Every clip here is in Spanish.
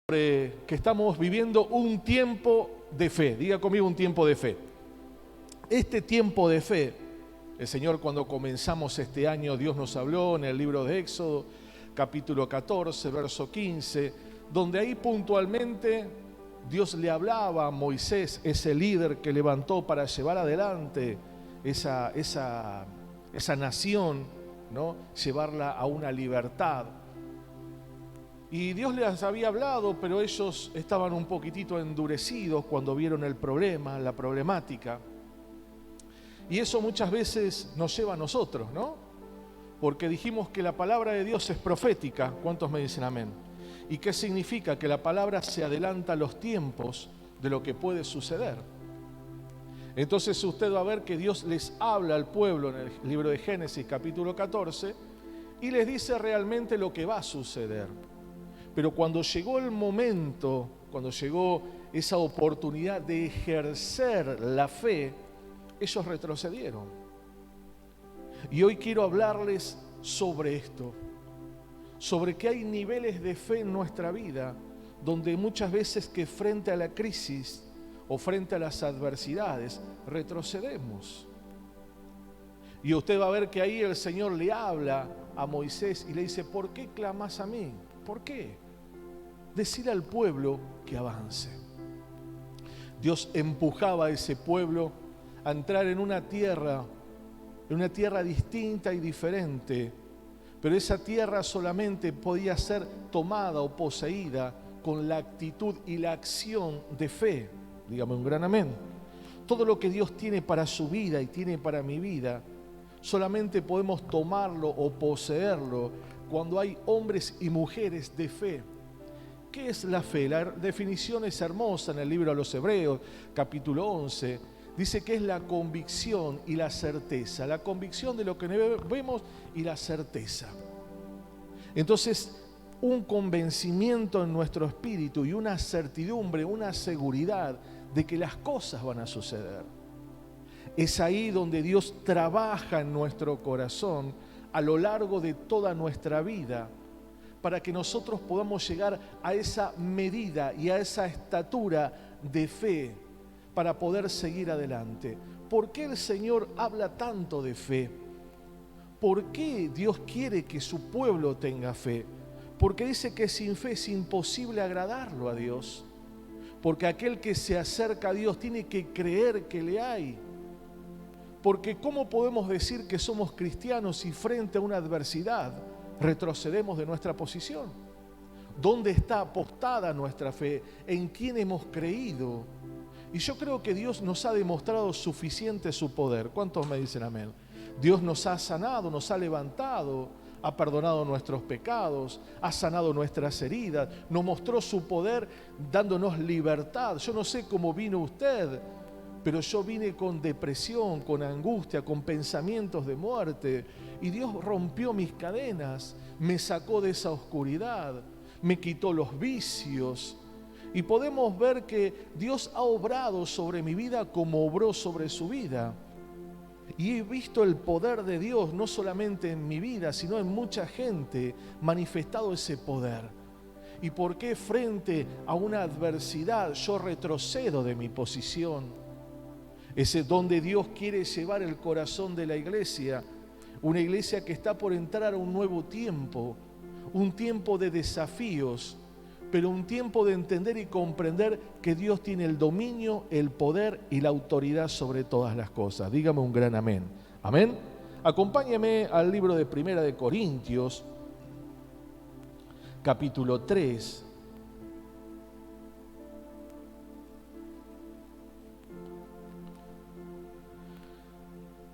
Que estamos viviendo un tiempo de fe. Diga conmigo, un tiempo de fe. Este tiempo de fe, el Señor, cuando comenzamos este año, Dios nos habló en el libro de Éxodo, capítulo 14, verso 15, donde ahí puntualmente Dios le hablaba a Moisés, ese líder que levantó para llevar adelante esa nación, ¿no? Llevarla a una libertad. Y Dios les había hablado, pero ellos estaban un poquitito endurecidos cuando vieron el problema, la problemática. Y eso muchas veces nos lleva a nosotros, ¿no? Porque dijimos que la palabra de Dios es profética. ¿Cuántos me dicen amén? ¿Y qué significa? Que la palabra se adelanta a los tiempos de lo que puede suceder. Entonces usted va a ver que Dios les habla al pueblo en el libro de Génesis capítulo 14 y les dice realmente lo que va a suceder. Pero cuando llegó el momento, cuando llegó esa oportunidad de ejercer la fe, ellos retrocedieron. Y hoy quiero hablarles sobre esto, sobre que hay niveles de fe en nuestra vida, donde muchas veces que frente a la crisis o frente a las adversidades, retrocedemos. Y usted va a ver que ahí el Señor le habla a Moisés y le dice, ¿por qué clamas a mí? ¿Por qué? Decir al pueblo que avance. Dios empujaba a ese pueblo a entrar en una tierra distinta y diferente, pero esa tierra solamente podía ser tomada o poseída con la actitud y la acción de fe. Dígame un gran amén. Todo lo que Dios tiene para su vida y tiene para mi vida, solamente podemos tomarlo o poseerlo cuando hay hombres y mujeres de fe. ¿Qué es la fe? La definición es hermosa en el libro a los Hebreos, capítulo 11. Dice que es la convicción y la certeza. La convicción de lo que vemos y la certeza. Entonces, un convencimiento en nuestro espíritu y una certidumbre, una seguridad de que las cosas van a suceder. Es ahí donde Dios trabaja en nuestro corazón a lo largo de toda nuestra vida, para que nosotros podamos llegar a esa medida y a esa estatura de fe para poder seguir adelante. ¿Por qué el Señor habla tanto de fe? ¿Por qué Dios quiere que su pueblo tenga fe? Porque dice que sin fe es imposible agradarlo a Dios. Porque aquel que se acerca a Dios tiene que creer que le hay. Porque ¿cómo podemos decir que somos cristianos si frente a una adversidad retrocedemos de nuestra posición? ¿Dónde está apostada nuestra fe? ¿En quién hemos creído? Y yo creo que Dios nos ha demostrado suficiente su poder. ¿Cuántos me dicen amén? Dios nos ha sanado, nos ha levantado, ha perdonado nuestros pecados, ha sanado nuestras heridas, nos mostró su poder dándonos libertad. Yo no sé cómo vino usted, pero yo vine con depresión, con angustia, con pensamientos de muerte. Y Dios rompió mis cadenas, me sacó de esa oscuridad, me quitó los vicios. Y podemos ver que Dios ha obrado sobre mi vida como obró sobre su vida. Y he visto el poder de Dios no solamente en mi vida, sino en mucha gente manifestado ese poder. ¿Y por qué frente a una adversidad yo retrocedo de mi posición? Ese donde Dios quiere llevar el corazón de la iglesia, una iglesia que está por entrar a un nuevo tiempo, un tiempo de desafíos, pero un tiempo de entender y comprender que Dios tiene el dominio, el poder y la autoridad sobre todas las cosas. Dígame un gran amén. Amén. Acompáñeme al libro de Primera de Corintios, capítulo 3.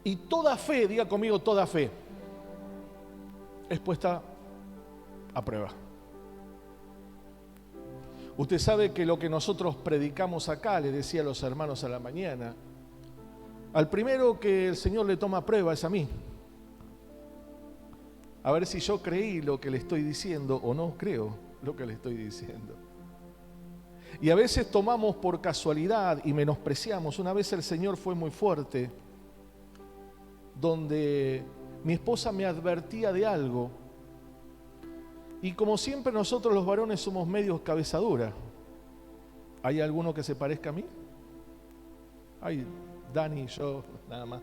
Y toda fe, diga conmigo, toda fe, es puesta a prueba. Usted sabe que lo que nosotros predicamos acá, le decía a los hermanos a la mañana, al primero que el Señor le toma prueba es a mí. A ver si yo creí lo que le estoy diciendo o no creo lo que le estoy diciendo. Y a veces tomamos por casualidad y menospreciamos. Una vez el Señor fue muy fuerte, donde mi esposa me advertía de algo Y como siempre nosotros los varones somos medios cabezadura. ¿Hay alguno que se parezca a mí? Hay Dani y yo, nada más.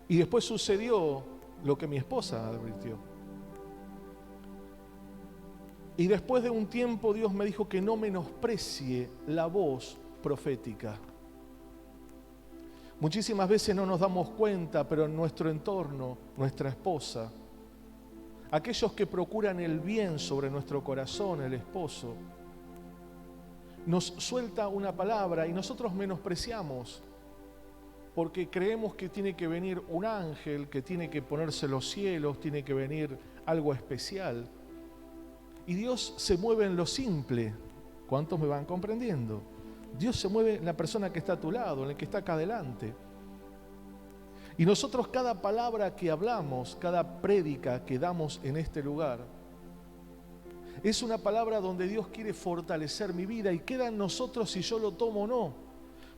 Y después sucedió lo que mi esposa advirtió. Y después de un tiempo Dios me dijo que no menosprecie la voz profética. Muchísimas veces no nos damos cuenta, pero en nuestro entorno, nuestra esposa, aquellos que procuran el bien sobre nuestro corazón, el esposo, nos suelta una palabra y nosotros menospreciamos porque creemos que tiene que venir un ángel, que tiene que ponerse los cielos, tiene que venir algo especial. Y Dios se mueve en lo simple. ¿Cuántos me van comprendiendo? Dios se mueve en la persona que está a tu lado, en el que está acá adelante. Y nosotros cada palabra que hablamos, cada prédica que damos en este lugar, es una palabra donde Dios quiere fortalecer mi vida y queda en nosotros si yo lo tomo o no.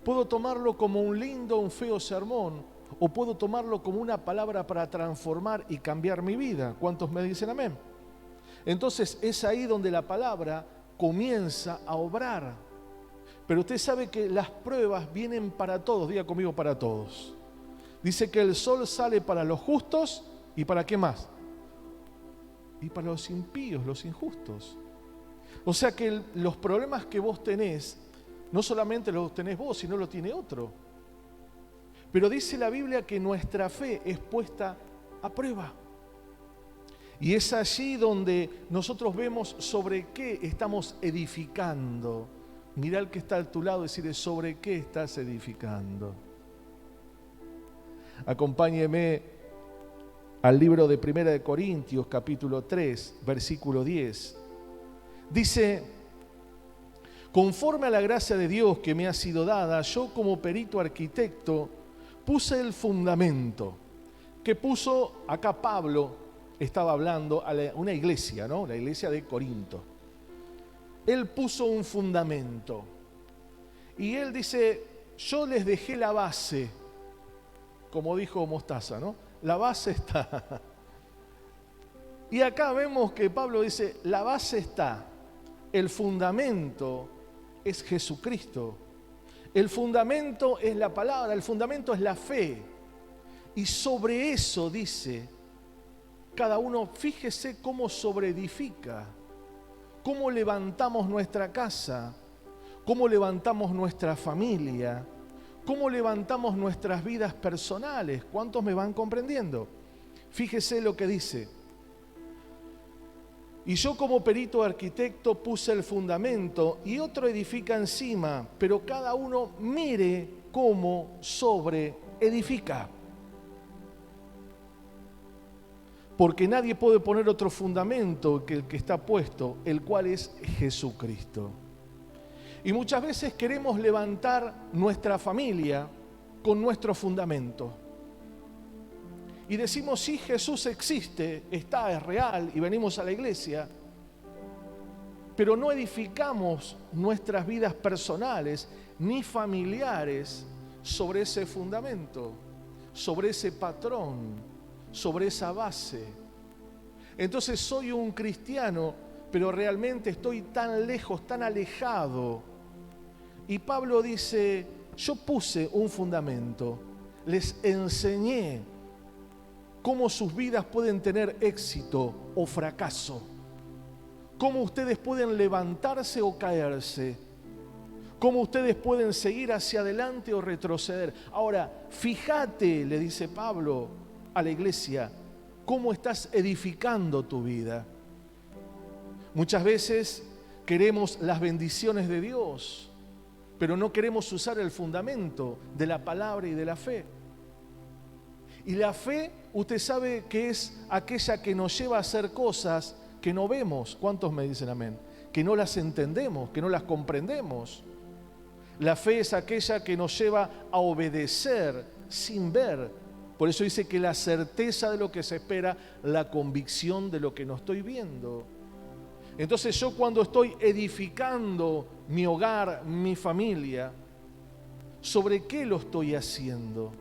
Puedo tomarlo como un lindo, un feo sermón, o puedo tomarlo como una palabra para transformar y cambiar mi vida. ¿Cuántos me dicen amén? Entonces es ahí donde la palabra comienza a obrar. Pero usted sabe que las pruebas vienen para todos, diga conmigo, para todos. Dice que el sol sale para los justos y ¿para qué más? Y para los impíos, los injustos. O sea que los problemas que vos tenés, no solamente los tenés vos, sino lo tiene otro. Pero dice la Biblia que nuestra fe es puesta a prueba. Y es allí donde nosotros vemos sobre qué estamos edificando. Mirá al que está a tu lado y decirle, ¿sobre qué estás edificando? Acompáñeme al libro de 1 de Corintios, capítulo 3, versículo 10. Dice, conforme a la gracia de Dios que me ha sido dada, yo como perito arquitecto puse el fundamento. Que puso, acá Pablo estaba hablando a una iglesia, ¿no? La iglesia de Corinto. Él puso un fundamento. Y él dice, yo les dejé la base, como dijo Mostaza, ¿no? La base está. Y acá vemos que Pablo dice, la base está, el fundamento es Jesucristo. El fundamento es la palabra, el fundamento es la fe. Y sobre eso dice, cada uno, fíjese cómo sobreedifica, cómo levantamos nuestra casa, cómo levantamos nuestra familia, cómo levantamos nuestras vidas personales. ¿Cuántos me van comprendiendo? Fíjese lo que dice. Y yo como perito arquitecto puse el fundamento y otro edifica encima, pero cada uno mire cómo sobreedifica. Porque nadie puede poner otro fundamento que el que está puesto, el cual es Jesucristo. Y muchas veces queremos levantar nuestra familia con nuestro fundamento. Y decimos, sí, Jesús existe, está, es real, y venimos a la iglesia, pero no edificamos nuestras vidas personales ni familiares sobre ese fundamento, sobre ese patrón, sobre esa base. Entonces soy un cristiano, pero realmente estoy tan lejos, tan alejado. Y Pablo dice, yo puse un fundamento, les enseñé cómo sus vidas pueden tener éxito o fracaso, cómo ustedes pueden levantarse o caerse, cómo ustedes pueden seguir hacia adelante o retroceder. Ahora, fíjate, le dice Pablo a la iglesia, cómo estás edificando tu vida. Muchas veces queremos las bendiciones de Dios, pero no queremos usar el fundamento de la palabra y de la fe. Y la fe, usted sabe que es aquella que nos lleva a hacer cosas que no vemos. ¿Cuántos me dicen amén? Que no las entendemos, que no las comprendemos. La fe es aquella que nos lleva a obedecer sin ver. Por eso dice que la certeza de lo que se espera, la convicción de lo que no estoy viendo. Entonces yo cuando estoy edificando mi hogar, mi familia, ¿sobre qué lo estoy haciendo?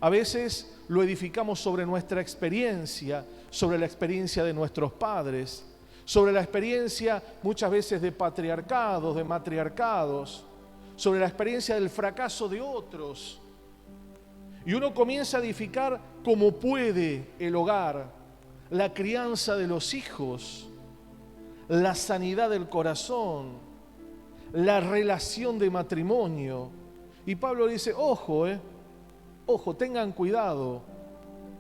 A veces lo edificamos sobre nuestra experiencia, sobre la experiencia de nuestros padres, sobre la experiencia muchas veces de patriarcados, de matriarcados, sobre la experiencia del fracaso de otros. Y uno comienza a edificar como puede el hogar, la crianza de los hijos, la sanidad del corazón, la relación de matrimonio. Y Pablo dice, ojo, tengan cuidado.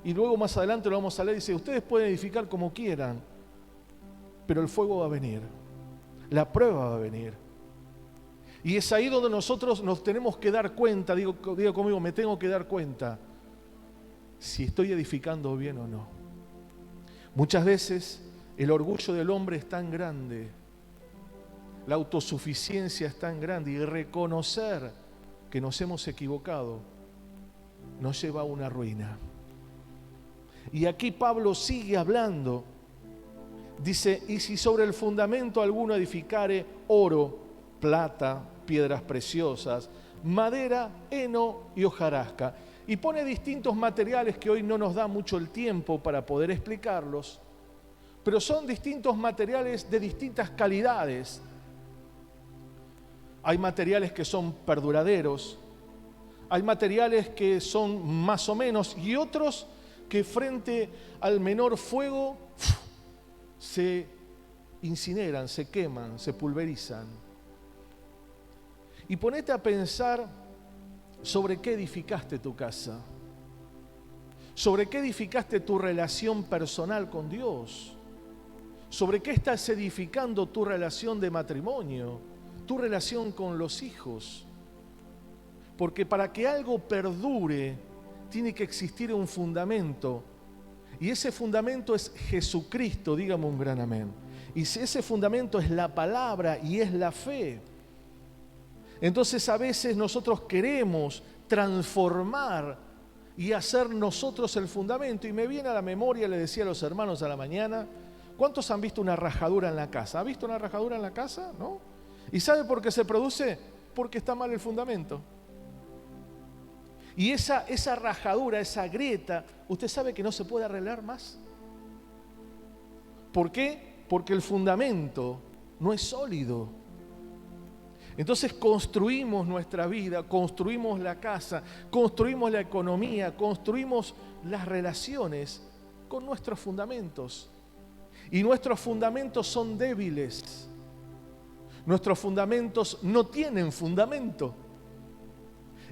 Y luego más adelante lo vamos a leer, dice, ustedes pueden edificar como quieran, pero el fuego va a venir, la prueba va a venir. Y es ahí donde nosotros nos tenemos que dar cuenta, digo conmigo, me tengo que dar cuenta si estoy edificando bien o no. Muchas veces el orgullo del hombre es tan grande, la autosuficiencia es tan grande, y reconocer que nos hemos equivocado nos lleva a una ruina. Y aquí Pablo sigue hablando, dice, y si sobre el fundamento alguno edificare oro, plata, piedras preciosas, madera, heno y hojarasca. Y pone distintos materiales que hoy no nos da mucho el tiempo para poder explicarlos, pero son distintos materiales de distintas calidades. Hay materiales que son perduraderos, hay materiales que son más o menos, y otros que frente al menor fuego se incineran, se queman, se pulverizan. Y ponete a pensar sobre qué edificaste tu casa, sobre qué edificaste tu relación personal con Dios, sobre qué estás edificando tu relación de matrimonio, tu relación con los hijos. Porque para que algo perdure, tiene que existir un fundamento. Y ese fundamento es Jesucristo, dígame un gran amén. Y si ese fundamento es la palabra y es la fe. Entonces a veces nosotros queremos transformar y hacer nosotros el fundamento. Y me viene a la memoria, le decía a los hermanos a la mañana, ¿cuántos han visto una rajadura en la casa? ¿Ha visto una rajadura en la casa? ¿No? ¿Y sabe por qué se produce? Porque está mal el fundamento. Y esa rajadura, esa grieta, usted sabe que no se puede arreglar más. ¿Por qué? Porque el fundamento no es sólido. Entonces construimos nuestra vida, construimos la casa, construimos la economía, construimos las relaciones con nuestros fundamentos. Y nuestros fundamentos son débiles. Nuestros fundamentos no tienen fundamento.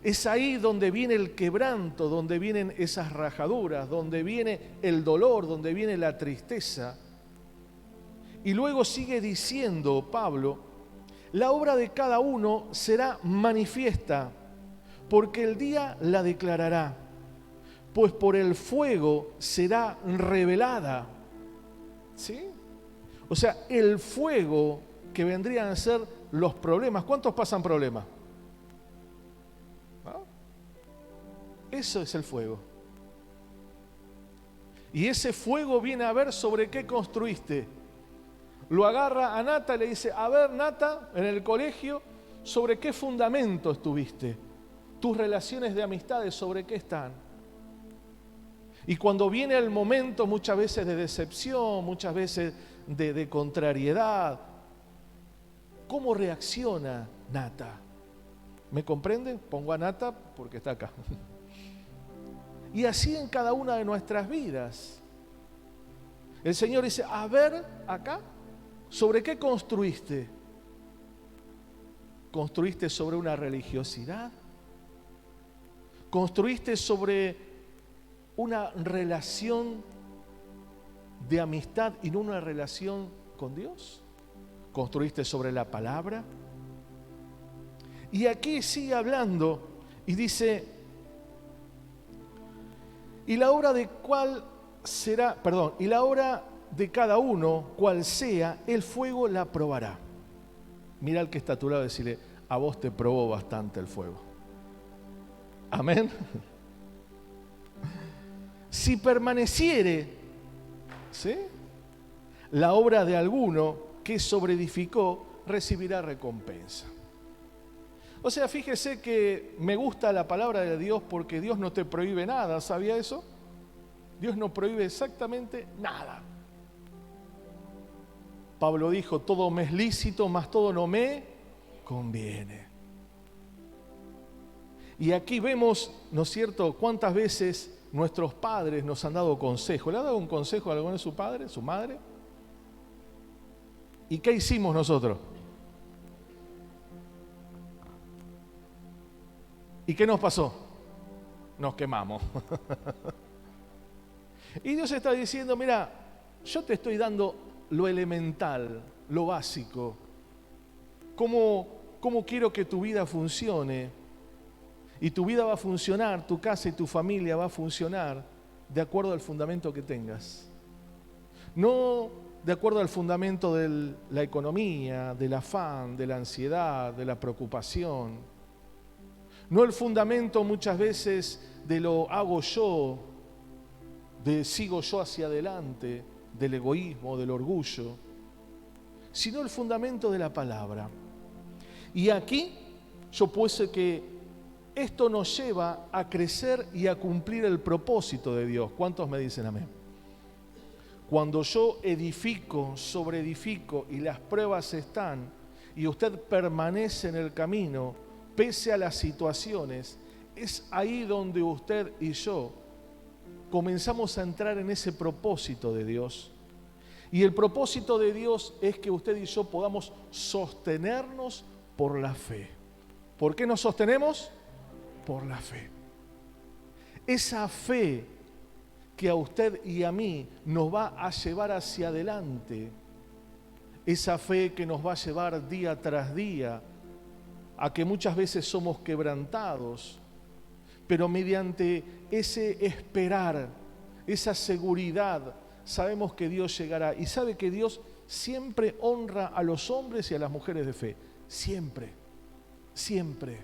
Es ahí donde viene el quebranto, donde vienen esas rajaduras, donde viene el dolor, donde viene la tristeza. Y luego sigue diciendo Pablo, la obra de cada uno será manifiesta, porque el día la declarará, pues por el fuego será revelada. ¿Sí? O sea, el fuego que vendrían a ser los problemas. ¿Cuántos pasan problemas? ¿No? Eso es el fuego. Y ese fuego viene a ver sobre qué construiste. Lo agarra a Nata y le dice, a ver Nata, en el colegio, ¿sobre qué fundamento estuviste? Tus relaciones de amistades, ¿sobre qué están? Y cuando viene el momento muchas veces de decepción, muchas veces de contrariedad, ¿cómo reacciona Nata? ¿Me comprenden? Pongo a Nata porque está acá. Y así en cada una de nuestras vidas. El Señor dice, a ver acá, ¿sobre qué construiste? ¿Construiste sobre una religiosidad? ¿Construiste sobre una relación de amistad y no una relación con Dios? ¿Construiste sobre la palabra? Y aquí sigue hablando y dice, y la obra de cada uno, cual sea, el fuego la probará. Mira al que está a tu lado y decirle, a vos te probó bastante el fuego. Amén. Si permaneciere, ¿sí?, la obra de alguno que sobreedificó, recibirá recompensa. O sea, fíjese que me gusta la palabra de Dios porque Dios no te prohíbe nada, ¿sabía eso? Dios no prohíbe exactamente nada. Pablo dijo, todo me es lícito, mas todo no me conviene. Y aquí vemos, ¿no es cierto?, cuántas veces nuestros padres nos han dado consejo. ¿Le ha dado un consejo a alguno de su padre, su madre? ¿Y qué hicimos nosotros? ¿Y qué nos pasó? Nos quemamos. Y Dios está diciendo, mira, yo te estoy dando lo elemental, lo básico. ¿Cómo quiero que tu vida funcione? Y tu vida va a funcionar, tu casa y tu familia va a funcionar de acuerdo al fundamento que tengas. No de acuerdo al fundamento de la economía, del afán, de la ansiedad, de la preocupación. No el fundamento muchas veces de lo hago yo, de sigo yo hacia adelante, del egoísmo, del orgullo, sino el fundamento de la palabra. Y aquí yo puse que esto nos lleva a crecer y a cumplir el propósito de Dios. ¿Cuántos me dicen amén? Cuando yo edifico, sobreedifico y las pruebas están y usted permanece en el camino, pese a las situaciones, es ahí donde usted y yo comenzamos a entrar en ese propósito de Dios. Y el propósito de Dios es que usted y yo podamos sostenernos por la fe. ¿Por qué nos sostenemos? Por la fe. Esa fe que a usted y a mí nos va a llevar hacia adelante, esa fe que nos va a llevar día tras día a que muchas veces somos quebrantados, pero mediante ese esperar, esa seguridad, sabemos que Dios llegará. Y sabe que Dios siempre honra a los hombres y a las mujeres de fe. Siempre, siempre.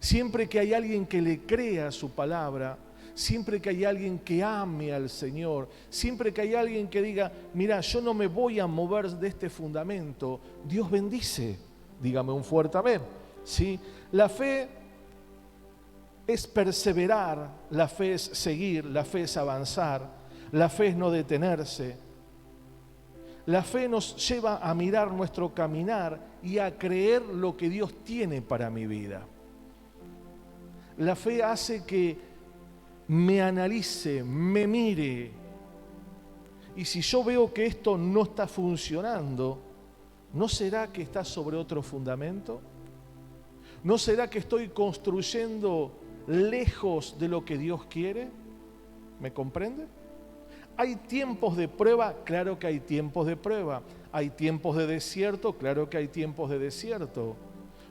Siempre que hay alguien que le crea su palabra, siempre que hay alguien que ame al Señor, siempre que hay alguien que diga, mira, yo no me voy a mover de este fundamento, Dios bendice. Dígame un fuerte amén. ¿Sí? La fe es perseverar, la fe es seguir, la fe es avanzar, la fe es no detenerse. La fe nos lleva a mirar nuestro caminar y a creer lo que Dios tiene para mi vida. La fe hace que me analice, me mire. Y si yo veo que esto no está funcionando, ¿no será que está sobre otro fundamento? ¿No será que estoy construyendo lejos de lo que Dios quiere? ¿Me comprende? ¿Hay tiempos de prueba? Claro que hay tiempos de prueba. ¿Hay tiempos de desierto? Claro que hay tiempos de desierto.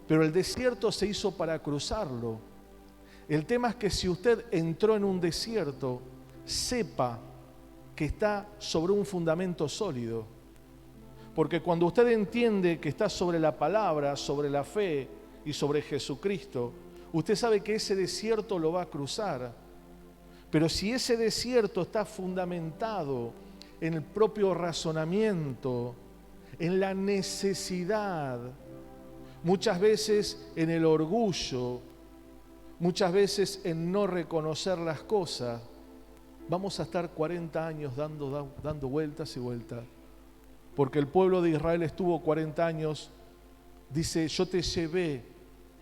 Pero el desierto se hizo para cruzarlo. El tema es que si usted entró en un desierto, sepa que está sobre un fundamento sólido. Porque cuando usted entiende que está sobre la palabra, sobre la fe y sobre Jesucristo, usted sabe que ese desierto lo va a cruzar. Pero si ese desierto está fundamentado en el propio razonamiento, en la necesidad, muchas veces en el orgullo, muchas veces en no reconocer las cosas, vamos a estar 40 años dando vueltas y vueltas. Porque el pueblo de Israel estuvo 40 años, dice, yo te llevé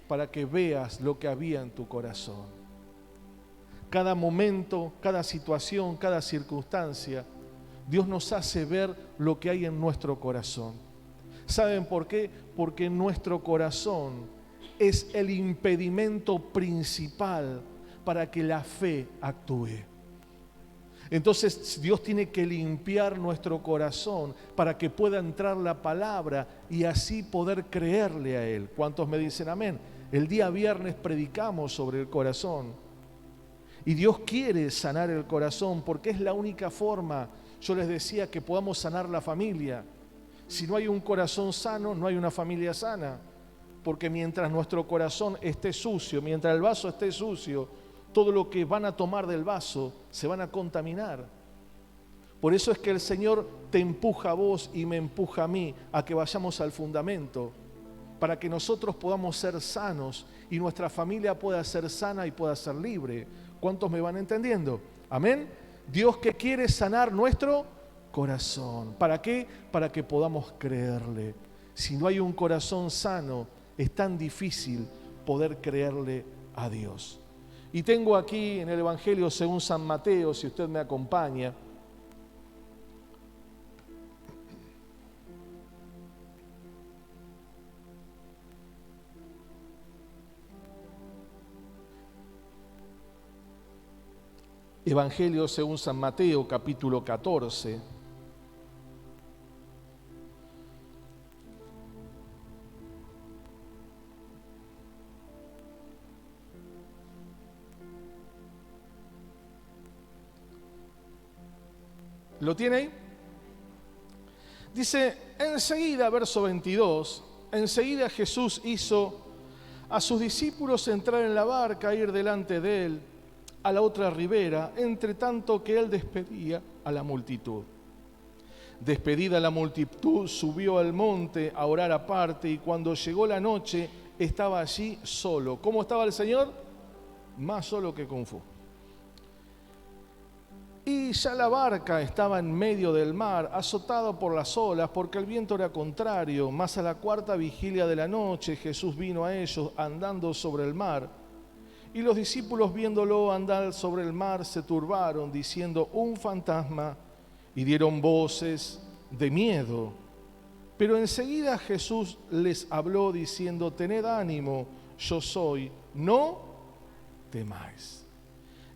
para que veas lo que había en tu corazón. Cada momento, cada situación, cada circunstancia, Dios nos hace ver lo que hay en nuestro corazón. ¿Saben por qué? Porque nuestro corazón es el impedimento principal para que la fe actúe. Entonces Dios tiene que limpiar nuestro corazón para que pueda entrar la palabra y así poder creerle a Él. ¿Cuántos me dicen amén? El día viernes predicamos sobre el corazón y Dios quiere sanar el corazón porque es la única forma, yo les decía, que podamos sanar la familia. Si no hay un corazón sano, no hay una familia sana. Porque mientras nuestro corazón esté sucio, mientras el vaso esté sucio, todo lo que van a tomar del vaso se van a contaminar. Por eso es que el Señor te empuja a vos y me empuja a mí a que vayamos al fundamento. para que nosotros podamos ser sanos y nuestra familia pueda ser sana y pueda ser libre. ¿Cuántos me van entendiendo? Amén. Dios que quiere sanar nuestro corazón. ¿Para qué? Para que podamos creerle. Si no hay un corazón sano, es tan difícil poder creerle a Dios. Y tengo aquí en el Evangelio según San Mateo, si usted me acompaña, Evangelio según San Mateo, capítulo 14. ¿Lo tiene ahí? Dice, enseguida, verso 22, enseguida Jesús hizo a sus discípulos entrar en la barca e ir delante de él a la otra ribera, entre tanto que él despedía a la multitud. Despedida la multitud, subió al monte a orar aparte, y cuando llegó la noche, estaba allí solo. ¿Cómo estaba el Señor? Más solo que Kung Fu. Y ya la barca estaba en medio del mar, azotada por las olas, porque el viento era contrario. Mas a la cuarta vigilia de la noche, Jesús vino a ellos andando sobre el mar. Y los discípulos, viéndolo andar sobre el mar, se turbaron, diciendo, un fantasma, y dieron voces de miedo. Pero enseguida Jesús les habló, diciendo, tened ánimo, yo soy, no temáis.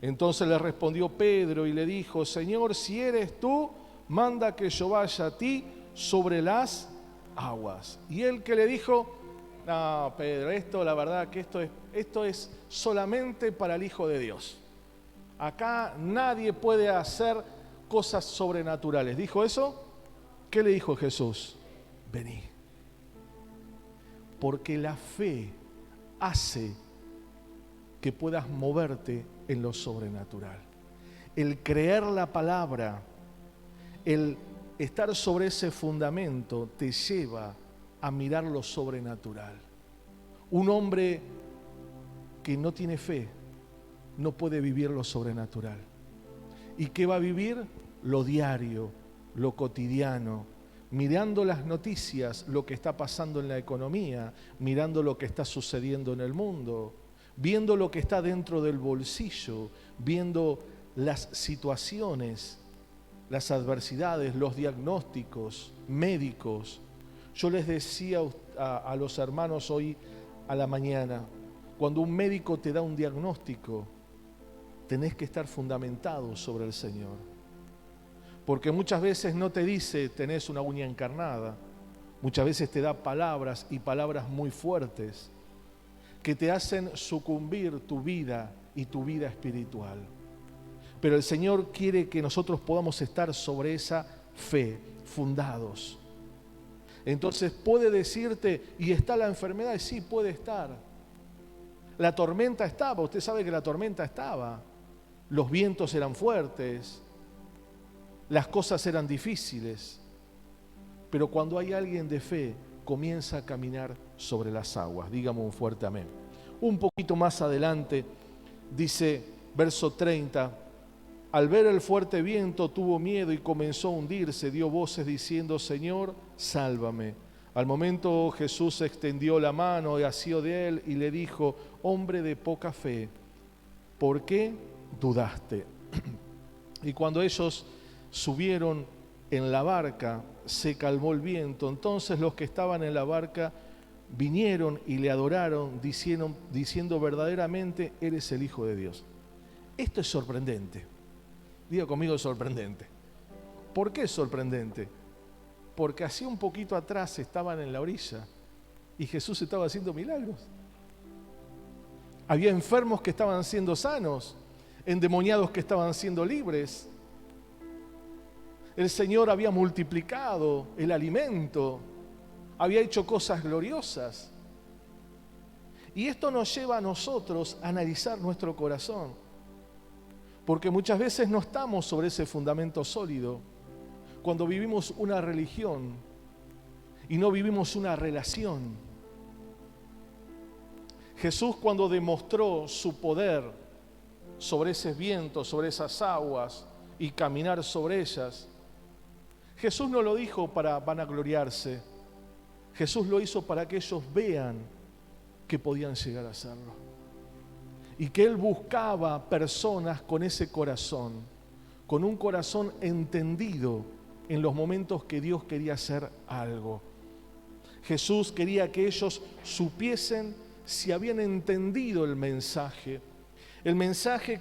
Entonces le respondió Pedro y le dijo, Señor, si eres tú, manda que yo vaya a ti sobre las aguas. Y él que le dijo, no, Pedro, esto la verdad que esto es solamente para el Hijo de Dios. Acá nadie puede hacer cosas sobrenaturales. ¿Dijo eso? ¿Qué le dijo Jesús? Vení. Porque la fe hace que puedas moverte en lo sobrenatural. El creer la palabra, el estar sobre ese fundamento te lleva a mirar lo sobrenatural. Un hombre que no tiene fe no puede vivir lo sobrenatural. ¿Y qué va a vivir? Lo diario, lo cotidiano, mirando las noticias, lo que está pasando en la economía, mirando lo que está sucediendo en el mundo, viendo lo que está dentro del bolsillo, viendo las situaciones, las adversidades, los diagnósticos médicos. Yo les decía a los hermanos hoy a la mañana, cuando un médico te da un diagnóstico, tenés que estar fundamentado sobre el Señor. Porque muchas veces no te dice tenés una uña encarnada, muchas veces te da palabras y palabras muy fuertes que te hacen sucumbir tu vida y tu vida espiritual. Pero el Señor quiere que nosotros podamos estar sobre esa fe, fundados. Entonces puede decirte, ¿y está la enfermedad? Sí, puede estar. La tormenta estaba, usted sabe que la tormenta estaba. Los vientos eran fuertes, las cosas eran difíciles. Pero cuando hay alguien de fe, comienza a caminar sobre las aguas. Dígame un fuerte amén. Un poquito más adelante, dice, verso 30, al ver el fuerte viento tuvo miedo y comenzó a hundirse, dio voces diciendo, Señor, sálvame. Al momento Jesús extendió la mano y asió de él y le dijo, hombre de poca fe, ¿por qué dudaste? Y cuando ellos subieron en la barca, se calmó el viento. Entonces los que estaban en la barca vinieron y le adoraron, diciendo verdaderamente, eres el Hijo de Dios. Esto es sorprendente. Diga conmigo, sorprendente. ¿Por qué es sorprendente? Porque hacía un poquito atrás estaban en la orilla y Jesús estaba haciendo milagros. Había enfermos que estaban siendo sanos, endemoniados que estaban siendo libres. El Señor había multiplicado el alimento, había hecho cosas gloriosas. Y esto nos lleva a nosotros a analizar nuestro corazón, porque muchas veces no estamos sobre ese fundamento sólido cuando vivimos una religión y no vivimos una relación. Jesús, cuando demostró su poder sobre ese viento, sobre esas aguas y caminar sobre ellas, Jesús no lo dijo para vanagloriarse. Jesús lo hizo para que ellos vean que podían llegar a hacerlo. Y que Él buscaba personas con ese corazón, con un corazón entendido en los momentos que Dios quería hacer algo. Jesús quería que ellos supiesen si habían entendido el mensaje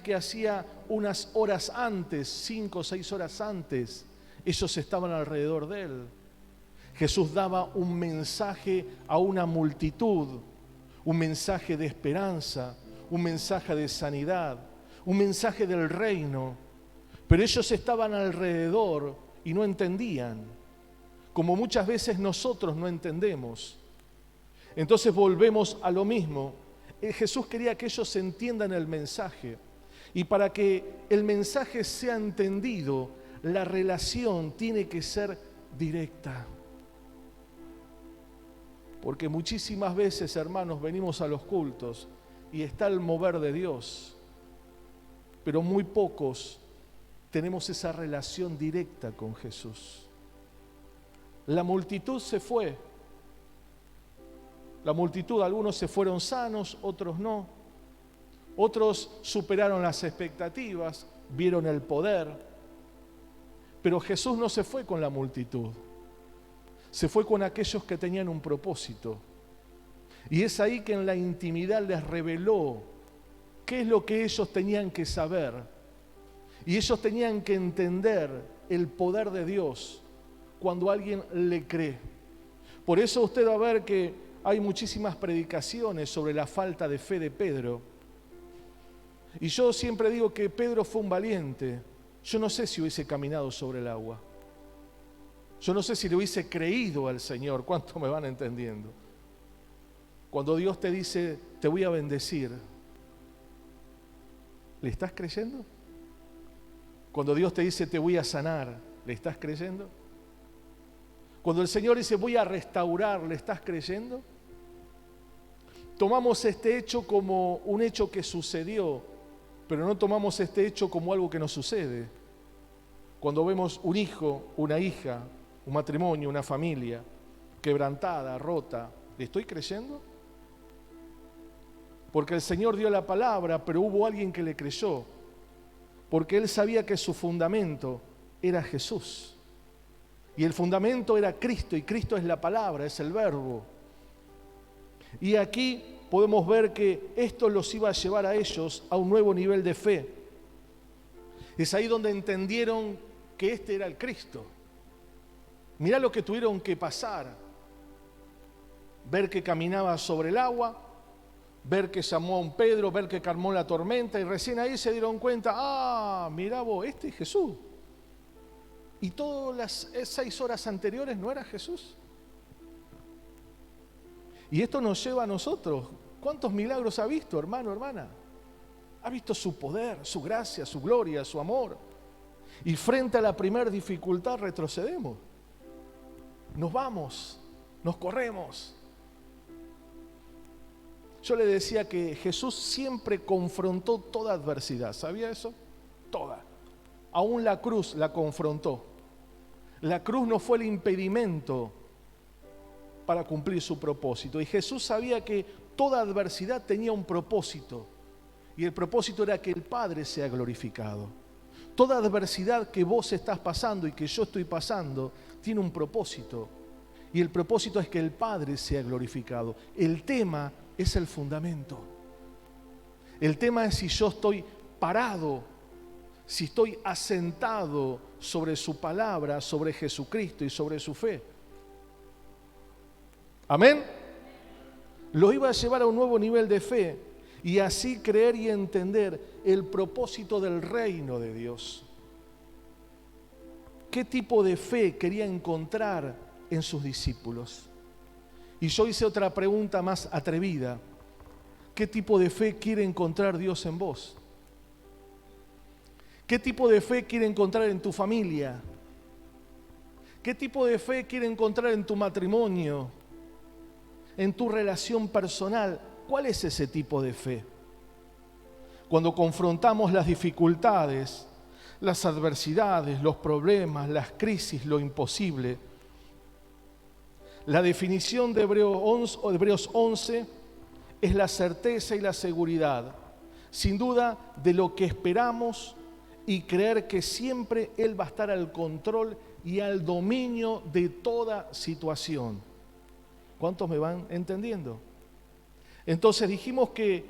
que hacía unas horas antes, 5 o 6 horas antes, ellos estaban alrededor de Él. Jesús daba un mensaje a una multitud, un mensaje de esperanza, un mensaje de sanidad, un mensaje del reino, pero ellos estaban alrededor y no entendían, como muchas veces nosotros no entendemos. Entonces volvemos a lo mismo. Jesús quería que ellos entiendan el mensaje, y para que el mensaje sea entendido, la relación tiene que ser directa. Porque muchísimas veces, hermanos, venimos a los cultos y está el mover de Dios, pero muy pocos tenemos esa relación directa con Jesús. La multitud se fue. La multitud, algunos se fueron sanos, otros no. Otros superaron las expectativas, vieron el poder. Pero Jesús no se fue con la multitud. Se fue con aquellos que tenían un propósito. Y es ahí que en la intimidad les reveló qué es lo que ellos tenían que saber. Y ellos tenían que entender el poder de Dios cuando alguien le cree. Por eso usted va a ver que hay muchísimas predicaciones sobre la falta de fe de Pedro. Y yo siempre digo que Pedro fue un valiente. Yo no sé si hubiese caminado sobre el agua. Yo no sé si le hubiese creído al Señor. ¿Cuánto me van entendiendo? Cuando Dios te dice, te voy a bendecir, ¿le estás creyendo? Cuando Dios te dice, te voy a sanar, ¿le estás creyendo? Cuando el Señor dice, voy a restaurar, ¿le estás creyendo? Tomamos este hecho como un hecho que sucedió, pero no tomamos este hecho como algo que nos sucede. Cuando vemos un hijo, una hija, un matrimonio, una familia quebrantada, rota, ¿le estoy creyendo? Porque el Señor dio la palabra, pero hubo alguien que le creyó, porque Él sabía que su fundamento era Jesús. Y el fundamento era Cristo, y Cristo es la palabra, es el verbo. Y aquí podemos ver que esto los iba a llevar a ellos a un nuevo nivel de fe. Es ahí donde entendieron que este era el Cristo. Mirá lo que tuvieron que pasar. Ver que caminaba sobre el agua, ver que llamó a un Pedro, ver que calmó la tormenta, y recién ahí se dieron cuenta, mirá vos, este es Jesús. Y todas las 6 horas anteriores no era Jesús. Y esto nos lleva a nosotros. ¿Cuántos milagros ha visto, hermano, hermana? Ha visto su poder, su gracia, su gloria, su amor. Y frente a la primera dificultad retrocedemos. Nos vamos, nos corremos. Yo le decía que Jesús siempre confrontó toda adversidad. ¿Sabía eso? Toda. Aún la cruz la confrontó. La cruz no fue el impedimento para cumplir su propósito. Y Jesús sabía que toda adversidad tenía un propósito. Y el propósito era que el Padre sea glorificado. Toda adversidad que vos estás pasando y que yo estoy pasando tiene un propósito. Y el propósito es que el Padre sea glorificado. El tema es el fundamento. El tema es si yo estoy parado, si estoy asentado sobre su palabra, sobre Jesucristo y sobre su fe. Amén. Lo iba a llevar a un nuevo nivel de fe y así creer y entender el propósito del reino de Dios. ¿Qué tipo de fe quería encontrar en sus discípulos? Y yo hice otra pregunta más atrevida. ¿Qué tipo de fe quiere encontrar Dios en vos? ¿Qué tipo de fe quiere encontrar en tu familia? ¿Qué tipo de fe quiere encontrar en tu matrimonio? En tu relación personal. ¿Cuál es ese tipo de fe? Cuando confrontamos las dificultades, las adversidades, los problemas, las crisis, lo imposible. La definición de Hebreos 11 es la certeza y la seguridad, sin duda, de lo que esperamos y creer que siempre Él va a estar al control y al dominio de toda situación. ¿Cuántos me van entendiendo? Entonces dijimos que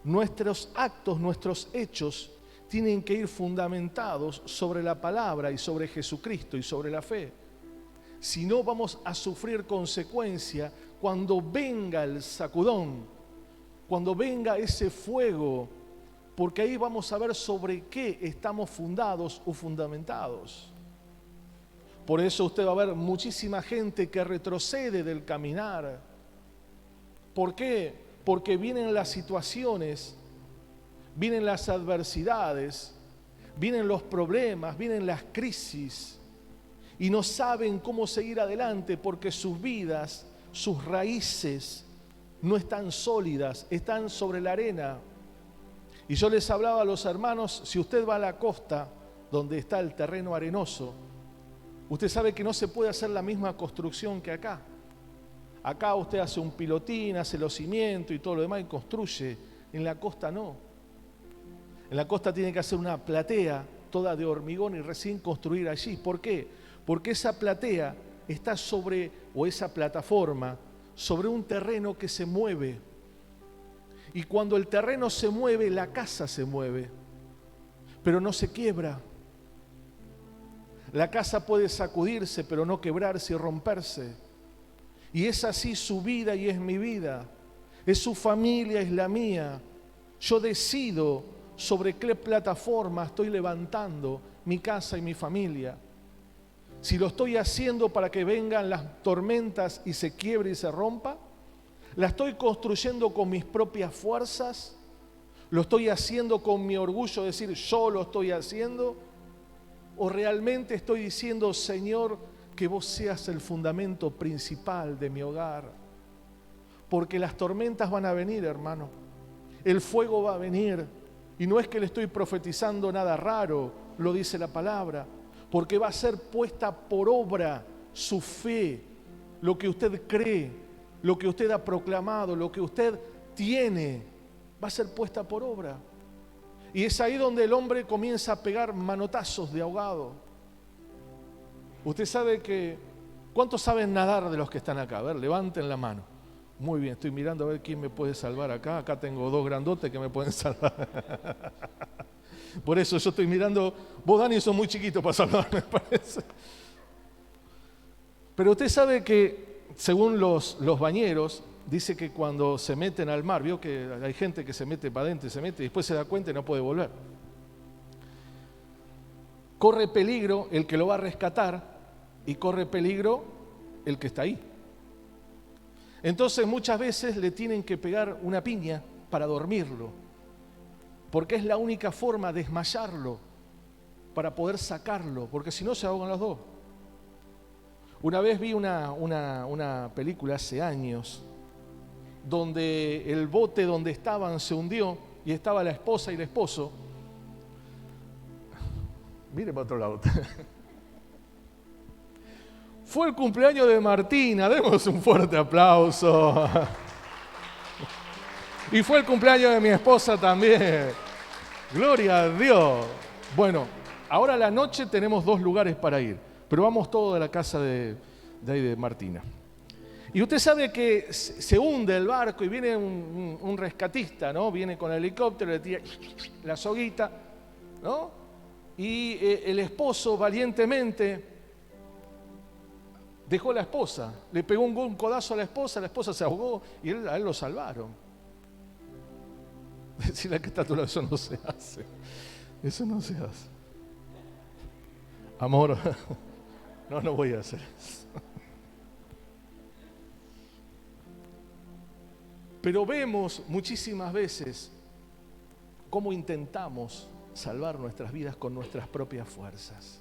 nuestros actos, nuestros hechos, tienen que ir fundamentados sobre la palabra y sobre Jesucristo y sobre la fe. Si no, vamos a sufrir consecuencia cuando venga el sacudón, cuando venga ese fuego, porque ahí vamos a ver sobre qué estamos fundados o fundamentados. Por eso usted va a ver muchísima gente que retrocede del caminar. ¿Por qué? Porque vienen las situaciones, vienen las adversidades, vienen los problemas, vienen las crisis y no saben cómo seguir adelante porque sus vidas, sus raíces no están sólidas, están sobre la arena. Y yo les hablaba a los hermanos, si usted va a la costa donde está el terreno arenoso, usted sabe que no se puede hacer la misma construcción que acá. Acá usted hace un pilotín, hace los cimientos y todo lo demás y construye. En la costa no. En la costa tiene que hacer una platea toda de hormigón y recién construir allí. ¿Por qué? Porque esa platea está sobre, o esa plataforma, sobre un terreno que se mueve. Y cuando el terreno se mueve, la casa se mueve, pero no se quiebra. La casa puede sacudirse, pero no quebrarse y romperse. Y es así su vida y es mi vida. Es su familia, es la mía. Yo decido sobre qué plataforma estoy levantando mi casa y mi familia. Si lo estoy haciendo para que vengan las tormentas y se quiebre y se rompa, ¿la estoy construyendo con mis propias fuerzas? ¿Lo estoy haciendo con mi orgullo de decir yo lo estoy haciendo? ¿O realmente estoy diciendo, Señor, que vos seas el fundamento principal de mi hogar? Porque las tormentas van a venir, hermano. El fuego va a venir. Y no es que le estoy profetizando nada raro, lo dice la palabra. Porque va a ser puesta por obra su fe, lo que usted cree, lo que usted ha proclamado, lo que usted tiene, va a ser puesta por obra. Y es ahí donde el hombre comienza a pegar manotazos de ahogado. Usted sabe que, ¿cuántos saben nadar de los que están acá? A ver, levanten la mano. Muy bien, estoy mirando a ver quién me puede salvar acá. Acá tengo dos grandotes que me pueden salvar. Por eso yo estoy mirando, vos Dani sos muy chiquito para salvar, me parece. Pero usted sabe que, según los bañeros, dice que cuando se meten al mar, vio que hay gente que se mete para adentro y se mete y después se da cuenta y no puede volver. Corre peligro el que lo va a rescatar y corre peligro el que está ahí. Entonces muchas veces le tienen que pegar una piña para dormirlo, porque es la única forma de desmayarlo, para poder sacarlo, porque si no se ahogan los dos. Una vez vi una película hace años, donde el bote donde estaban se hundió y estaba la esposa y el esposo. Mire para otro lado. Fue el cumpleaños de Martina, demos un fuerte aplauso. Y fue el cumpleaños de mi esposa también. Gloria a Dios. Bueno, ahora a la noche tenemos 2 lugares para ir, pero vamos todos a la casa de ahí de Martina. Y usted sabe que se hunde el barco y viene un rescatista, ¿no? Viene con el helicóptero, le tira la soguita, ¿no? Y el esposo valientemente dejó a la esposa, le pegó un codazo a la esposa se ahogó y a él lo salvaron. Decirle que está a tu lado, eso no se hace. Eso no se hace. Amor, no voy a hacer eso. Pero vemos muchísimas veces cómo intentamos salvar nuestras vidas con nuestras propias fuerzas.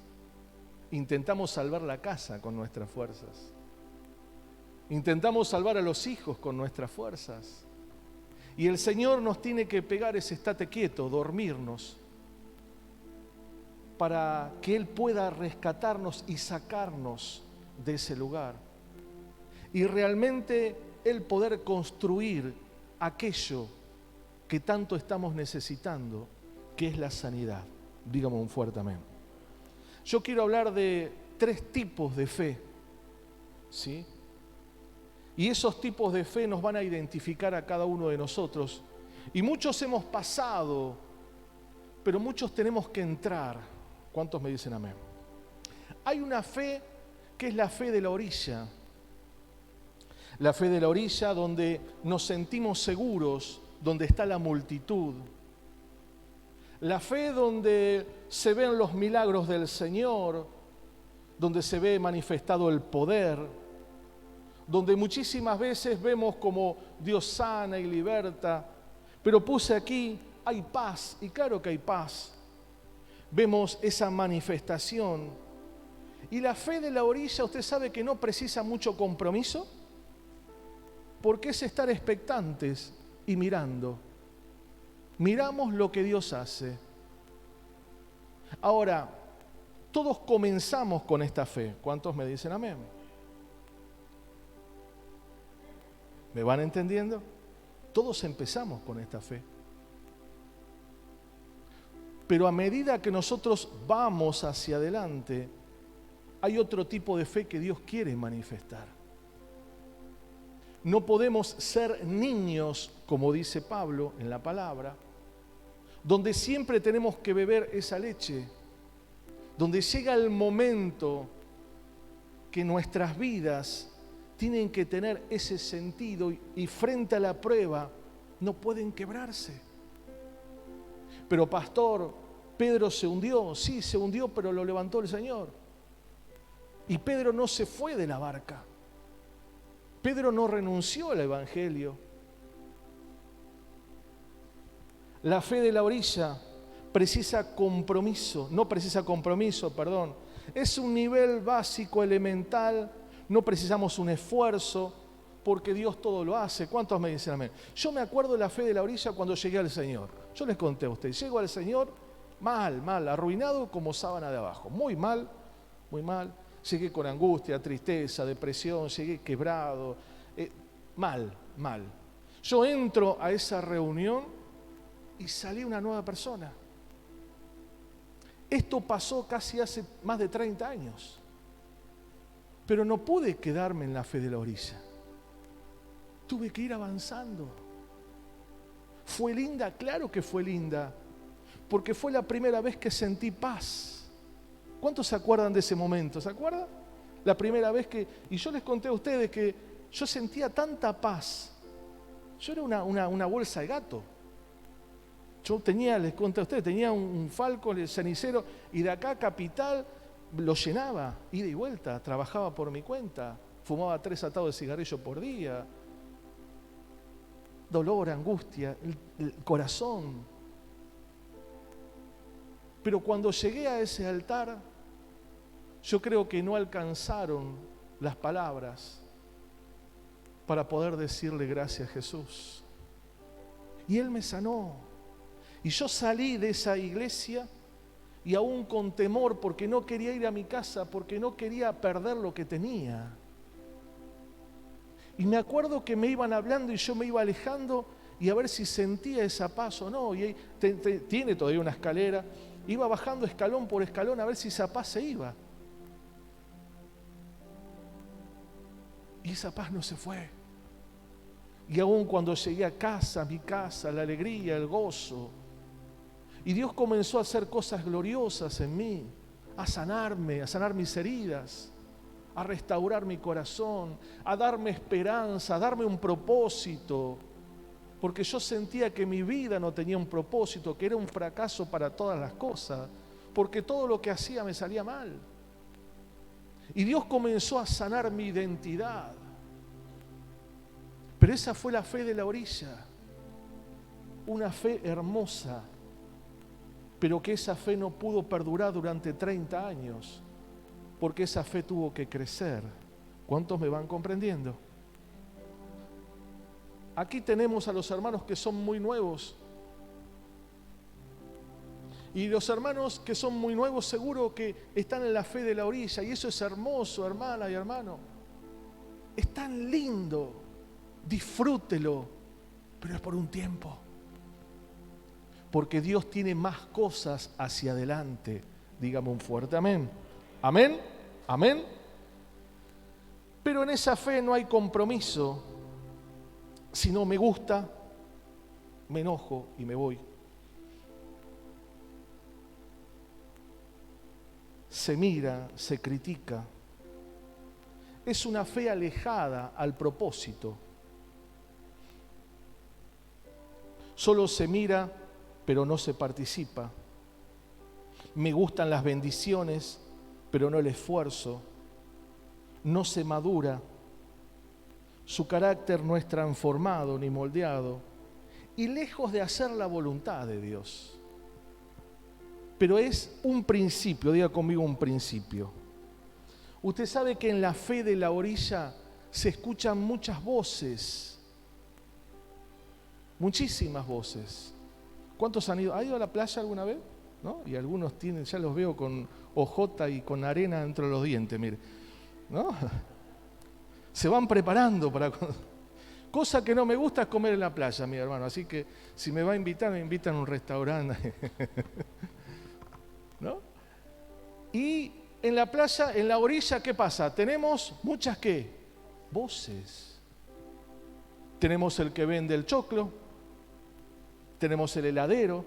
Intentamos salvar la casa con nuestras fuerzas. Intentamos salvar a los hijos con nuestras fuerzas. Y el Señor nos tiene que pegar ese estate quieto, dormirnos, para que Él pueda rescatarnos y sacarnos de ese lugar. Y realmente Él poder construir aquello que tanto estamos necesitando, que es la sanidad. Dígame un fuerte amén. Yo quiero hablar de 3 tipos de fe, ¿sí? Y esos tipos de fe nos van a identificar a cada uno de nosotros. Y muchos hemos pasado, pero muchos tenemos que entrar. ¿Cuántos me dicen amén? Hay una fe que es la fe de la orilla. La fe de la orilla donde nos sentimos seguros, donde está la multitud. La fe donde se ven los milagros del Señor, donde se ve manifestado el poder, donde muchísimas veces vemos como Dios sana y liberta, pero puse aquí, hay paz, y claro que hay paz. Vemos esa manifestación. Y la fe de la orilla, usted sabe que no precisa mucho compromiso, porque es estar expectantes y mirando. Miramos lo que Dios hace. Ahora, todos comenzamos con esta fe. ¿Cuántos me dicen amén? ¿Me van entendiendo? Todos empezamos con esta fe. Pero a medida que nosotros vamos hacia adelante, hay otro tipo de fe que Dios quiere manifestar. No podemos ser niños, como dice Pablo en la palabra, donde siempre tenemos que beber esa leche, donde llega el momento que nuestras vidas tienen que tener ese sentido y frente a la prueba no pueden quebrarse. Pero pastor, Pedro se hundió, sí se hundió, pero lo levantó el Señor. Y Pedro no se fue de la barca. Pedro no renunció al Evangelio. La fe de la orilla precisa compromiso, no precisa compromiso, perdón. Es un nivel básico, elemental, no precisamos un esfuerzo, porque Dios todo lo hace. ¿Cuántos me dicen amén? Yo me acuerdo de la fe de la orilla cuando llegué al Señor. Yo les conté a ustedes, llego al Señor mal, arruinado como sábana de abajo, muy mal. Llegué con angustia, tristeza, depresión, llegué quebrado, mal. Yo entro a esa reunión y salí una nueva persona. Esto pasó casi hace más de 30 años. Pero no pude quedarme en la fe de la orilla. Tuve que ir avanzando. ¿Fue linda? Claro que fue linda, porque fue la primera vez que sentí paz. ¿Cuántos se acuerdan de ese momento? ¿Se acuerdan? La primera vez que... Y yo les conté a ustedes que yo sentía tanta paz. Yo era una bolsa de gato. Yo tenía, les conté a ustedes, tenía un Falcon, el cenicero, y de acá a Capital lo llenaba, ida y vuelta, trabajaba por mi cuenta, fumaba 3 atados de cigarrillo por día. Dolor, angustia, el corazón. Pero cuando llegué a ese altar, yo creo que no alcanzaron las palabras para poder decirle gracias a Jesús. Y Él me sanó. Y yo salí de esa iglesia y aún con temor, porque no quería ir a mi casa, porque no quería perder lo que tenía. Y me acuerdo que me iban hablando y yo me iba alejando y a ver si sentía esa paz o no. Y tiene todavía una escalera. Iba bajando escalón por escalón a ver si esa paz se iba. Y esa paz no se fue. Y aún cuando llegué a casa, mi casa, la alegría, el gozo. Y Dios comenzó a hacer cosas gloriosas en mí, a sanarme, a sanar mis heridas, a restaurar mi corazón, a darme esperanza, a darme un propósito. Porque yo sentía que mi vida no tenía un propósito, que era un fracaso para todas las cosas, porque todo lo que hacía me salía mal. Y Dios comenzó a sanar mi identidad. Pero esa fue la fe de la orilla, una fe hermosa, pero que esa fe no pudo perdurar durante 30 años, porque esa fe tuvo que crecer. ¿Cuántos me van comprendiendo? Aquí tenemos a los hermanos que son muy nuevos. Y los hermanos que son muy nuevos seguro que están en la fe de la orilla. Y eso es hermoso, hermana y hermano. Es tan lindo. Disfrútelo. Pero es por un tiempo. Porque Dios tiene más cosas hacia adelante. Dígame un fuerte amén. Amén. Amén. Pero en esa fe no hay compromiso. Si no me gusta, me enojo y me voy. Se mira, se critica. Es una fe alejada al propósito. Solo se mira, pero no se participa. Me gustan las bendiciones, pero no el esfuerzo. No se madura. Su carácter no es transformado ni moldeado. Y lejos de hacer la voluntad de Dios. Pero es un principio, diga conmigo un principio. Usted sabe que en la fe de la orilla se escuchan muchas voces. Muchísimas voces. ¿Cuántos han ido? ¿Ha ido a la playa alguna vez? ¿No? Y algunos tienen, ya los veo con hojota y con arena dentro de los dientes, mire. ¿No? Se van preparando para... Cosa que no me gusta es comer en la playa, mi hermano. Así que si me va a invitar, me invitan a un restaurante. ¿No? Y en la playa, en la orilla, ¿qué pasa? Tenemos muchas ¿qué? Voces. Tenemos el que vende el choclo, tenemos el heladero,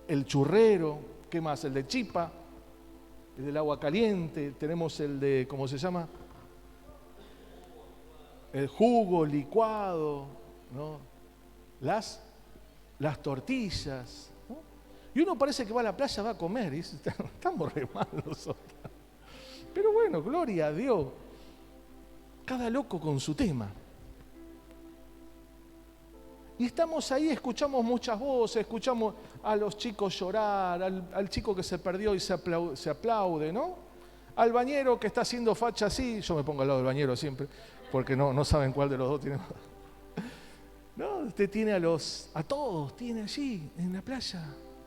el churrero, ¿qué más? El de chipa, el del agua caliente, tenemos el de, ¿cómo se llama? El jugo licuado, ¿no? Las tortillas. Y uno parece que va a la playa, va a comer, y dice, estamos re mal nosotros. Pero bueno, gloria a Dios. Cada loco con su tema. Y estamos ahí, escuchamos muchas voces, escuchamos a los chicos llorar, al chico que se perdió y se aplaude, ¿no? Al bañero que está haciendo facha así, yo me pongo al lado del bañero siempre, porque no saben cuál de los dos tiene. No, usted tiene a todos, tiene allí, en la playa.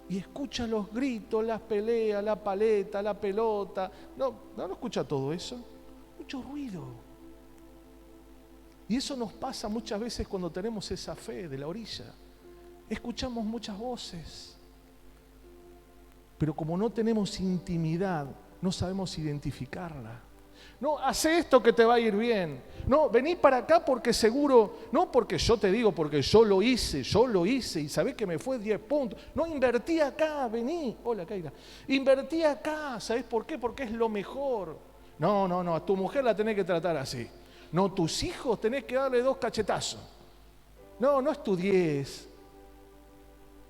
Y escucha los gritos, las peleas, la paleta, la pelota. No escucha todo eso. Mucho ruido. Y eso nos pasa muchas veces cuando tenemos esa fe de la orilla. Escuchamos muchas voces. Pero como no tenemos intimidad, no sabemos identificarla. No, hace esto que te va a ir bien. No, vení para acá porque seguro, no porque yo te digo, porque yo lo hice y sabés que me fue 10 puntos. No, invertí acá, vení. Hola, Kaira. Invertí acá, ¿sabés por qué? Porque es lo mejor. No, a tu mujer la tenés que tratar así. No, tus hijos tenés que darle 2 cachetazos. No estudies.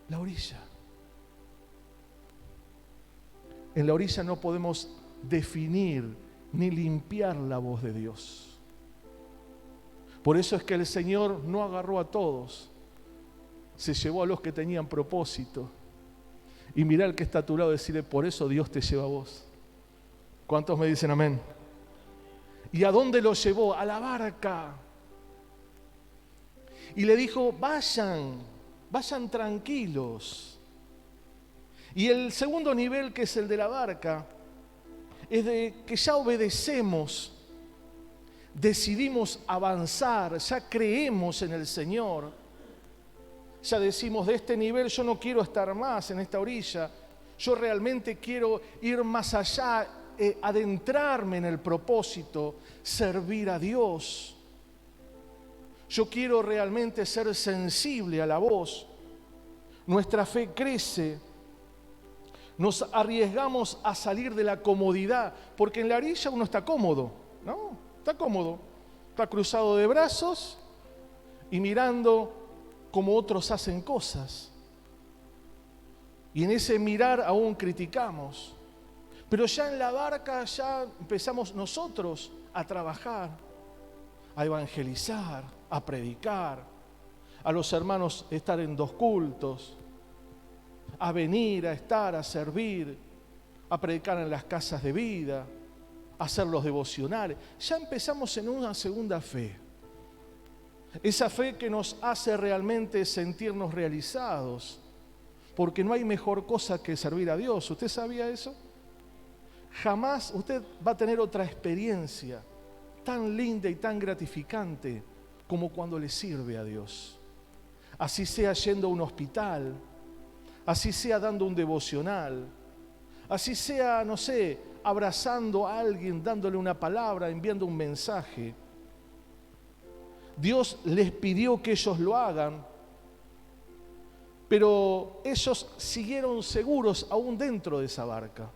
La orilla. En la orilla no podemos definir ni limpiar la voz de Dios. Por eso es que el Señor no agarró a todos, se llevó a los que tenían propósito. Y mirá al que está a tu lado y decirle, por eso Dios te lleva a vos. ¿Cuántos me dicen amén? ¿Y a dónde lo llevó? A la barca. Y le dijo, vayan tranquilos. Y el segundo nivel, que es el de la barca, es de que ya obedecemos, decidimos avanzar, ya creemos en el Señor, ya decimos, de este nivel yo no quiero estar más en esta orilla, yo realmente quiero ir más allá, adentrarme en el propósito, servir a Dios. Yo quiero realmente ser sensible a la voz. Nuestra fe crece. Nos arriesgamos a salir de la comodidad, porque en la orilla uno está cómodo, ¿no? Está cómodo, está cruzado de brazos y mirando cómo otros hacen cosas. Y en ese mirar aún criticamos. Pero ya en la barca ya empezamos nosotros a trabajar, a evangelizar, a predicar, a los hermanos estar en 2 cultos, a venir, a estar, a servir, a predicar en las casas de vida, a hacer los devocionales. Ya empezamos en una segunda fe. Esa fe que nos hace realmente sentirnos realizados, porque no hay mejor cosa que servir a Dios. ¿Usted sabía eso? Jamás usted va a tener otra experiencia tan linda y tan gratificante como cuando le sirve a Dios. Así sea yendo a un hospital, así sea dando un devocional, así sea, no sé, abrazando a alguien, dándole una palabra, enviando un mensaje. Dios les pidió que ellos lo hagan, pero ellos siguieron seguros aún dentro de esa barca.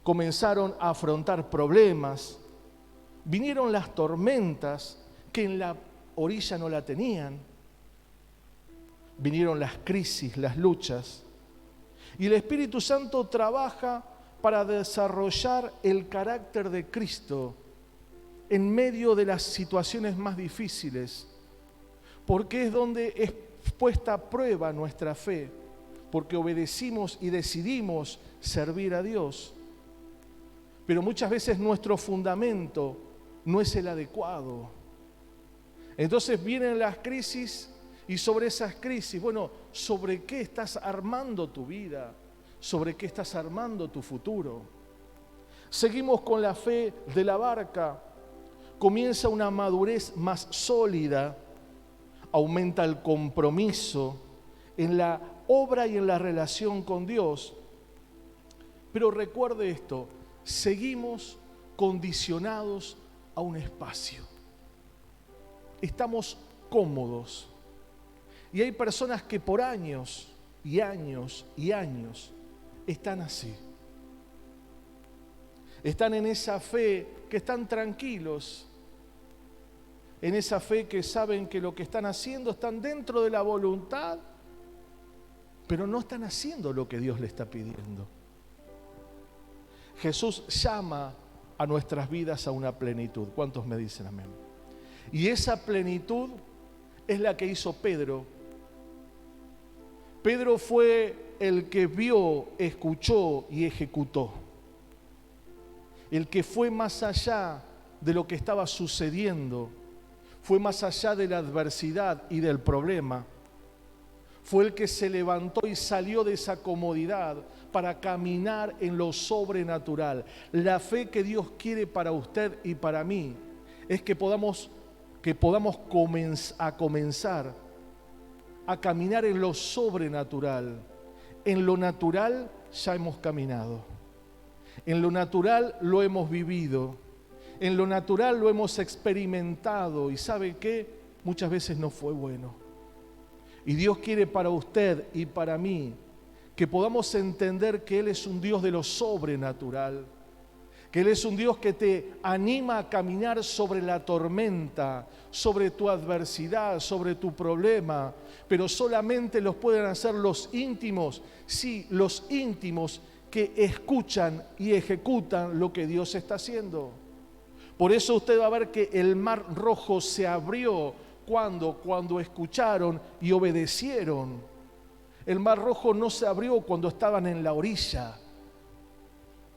Comenzaron a afrontar problemas, vinieron las tormentas que en la orilla no la tenían, vinieron las crisis, las luchas, y el Espíritu Santo trabaja para desarrollar el carácter de Cristo en medio de las situaciones más difíciles, porque es donde es puesta a prueba nuestra fe, porque obedecimos y decidimos servir a Dios. Pero muchas veces nuestro fundamento no es el adecuado. Entonces vienen las crisis y sobre esas crisis, bueno, ¿sobre qué estás armando tu vida? ¿Sobre qué estás armando tu futuro? Seguimos con la fe de la barca. Comienza una madurez más sólida, aumenta el compromiso en la obra y en la relación con Dios. Pero recuerde esto, seguimos condicionados a un espacio. Estamos cómodos. Y hay personas que por años y años y años están así. Están en esa fe que están tranquilos, en esa fe que saben que lo que están haciendo están dentro de la voluntad, pero no están haciendo lo que Dios le está pidiendo. Jesús llama a nuestras vidas a una plenitud. ¿Cuántos me dicen amén? Y esa plenitud es la que hizo Pedro. Pedro fue el que vio, escuchó y ejecutó. El que fue más allá de lo que estaba sucediendo, fue más allá de la adversidad y del problema. Fue el que se levantó y salió de esa comodidad para caminar en lo sobrenatural. La fe que Dios quiere para usted y para mí es que podamos comenzar a caminar en lo sobrenatural. En lo natural ya hemos caminado. En lo natural lo hemos vivido. En lo natural lo hemos experimentado. ¿Y sabe qué? Muchas veces no fue bueno. Y Dios quiere para usted y para mí que podamos entender que Él es un Dios de lo sobrenatural, que Él es un Dios que te anima a caminar sobre la tormenta, sobre tu adversidad, sobre tu problema, pero solamente los pueden hacer los íntimos, sí, los íntimos que escuchan y ejecutan lo que Dios está haciendo. Por eso usted va a ver que el mar rojo se abrió cuando escucharon y obedecieron. El mar rojo no se abrió cuando estaban en la orilla.